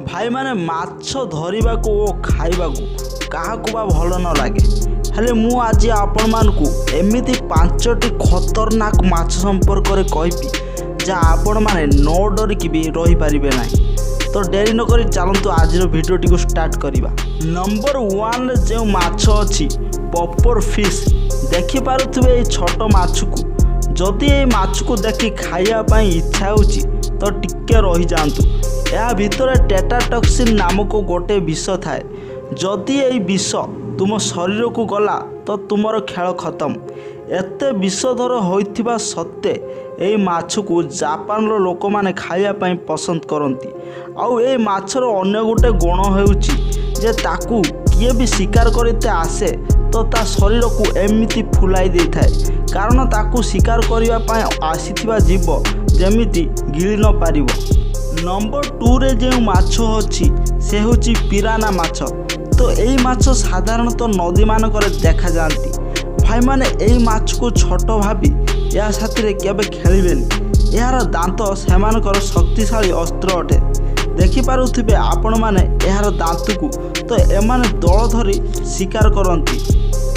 भाई माने माछ धरिबाकू ओ खाइबाकू काहाकू बा भल न लागे हेले मु आज आपण मानकू एमिति 5टी खतरनाक माछ संपर्क रे कहबी जा आपण माने नो डरिकी भी रही पारिबे नाही। तो डेरी न करी चलतु आज भिडियोटी को स्टार्ट करिबा। नंबर 1 रे जो माछ अछि पॉपर फिश देखि पारुथबे ए छोट माछ को जदि ए माछ को देखि खाइया पई इच्छा होची तो टिके रही जांतु। या भितर टेट्राटॉक्सिन नामक गोटे विष थाए जदि ए विष तुम शरीर को गला तो तुमर खेल खत्म। एते विषधर होइथिबा सत्ते ए माछ को जापान रो लोक माने खाइया पई पसंद करंती। आउ ए माछर अन्य गोटे गुण हेउची जे ताकू किए भी शिकार करते आसे तो ता शरीर को एमिति फुलाई दे थाए कारण ताकू शिकार करिया पई आसीथिबा जीव जेमिति गिली न पारिबो। नंबर 2 रे जो माछ अछि से होची पिराना माछ। तो एई माछ साधारणतः नदी मानकर देखा जाती। भाई माने एई माछ को छोट भाबी या साथी केबे खेलिबेनी। यार दांत सेमानकर शक्तिशाली अस्त्र अटे देखि पारुथिबे आपण माने यार दांत को तो एमाने दल धरी शिकार करंती।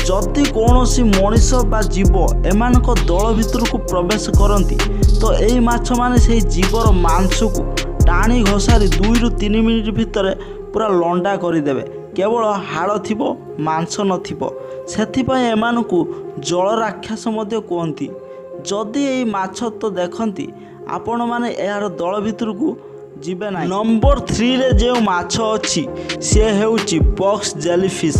जदि कौनसी मनीष बा जीव एमानक दल भितर को प्रवेश करंती तो एई माछ माने से जीवर मांस को टाणी घोषारी 2 ରୁ 3 मिनिट भितर पूरा लंडा करदेवे केवल हाड़ थिबो मांस नथिबो। सेथिपई एमानकू जल राक्षस मध्य कहती। जदि एई माछ तो देखंती आपण माने यार दल भितर को जिबे ना। नंबर 3 रे जो माछ अछि से हेउची बॉक्स जेलीफिश।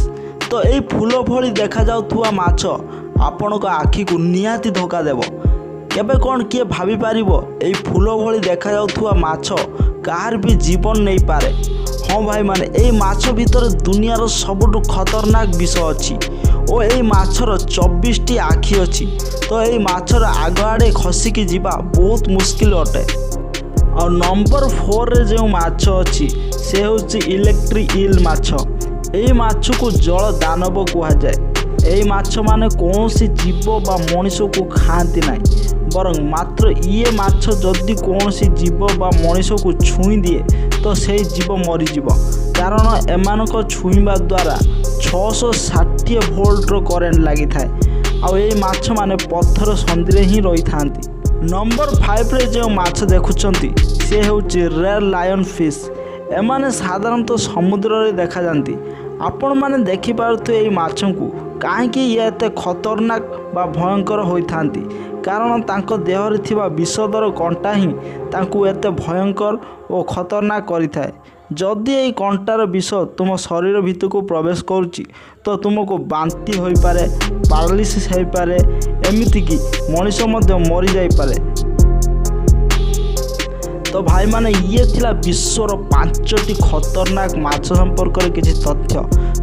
तो एई फूल भली देखा जाउथुवा माछ आपणक आखि को निहाती धोखा देव। केबे कौन किए भाभी पारिबो एई फूल भली देखा जाउथुवा माछ कार भी जीवन नहीं पारे। हाँ भाई माने एई माछ भीतर दुनियार सबुठु खतरनाक विष अछि ओ एई माछर 24टी आखि अछि। तो एई माछर आग आड़े खसिकी जीवा बहुत मुश्किल अटे। और नंबर 4 रे जो माछ अछि से होछि इलेक्ट्रिक ईल माछ। एई माछ को जल दानव कहा जाए। एई माछ माने कौनसी जीव बा मनीष को खाती नहीं बरं मात्र ये माछ जदि कौनसी जीव बा मनीष को छुई दिए तो से जीव मरीजीव कारण एमानक छुईबा द्वारा 660 वोल्ट रो करेंट लगी थाए। आउ एई माछ माने पत्थर संधिरे ही रही थांती। नंबर 5 रे जो माछ देखुचंती से होची रेड लायन फिश। एमाने साधारणतः समुद्र रे देखा जाती। आपण माने देखि पारुथु एई माछ को काहेकि ये एते खतरनाक बा भयंकर होइथांती कारण तांको देहरे थिबा विषधर कंटा ही तांको एते भयंकर और खतरनाक करिथाए। जदि एई कंटार विष तुम शरीर भितर को प्रवेश करुची तो तुमको बांती होई पारे पैरालिसिस होई पारे एमिति कि मनीष मध्य मरी जाई पारे। तो भाई माने ये थिला विश्वर 5टी खतरनाक माछ संपर्क रे किछि तथ्य।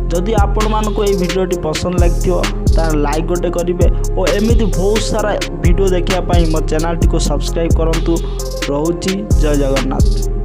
जदि आपण मानको ए भिडियोटी पसंद लागथियो तार लाइक गोटे करिवे और एमिति बहुत सारा वीडियो देखिया पई मो चैनल टी को सब्सक्राइब करंतु। रहउची जय जगन्नाथ।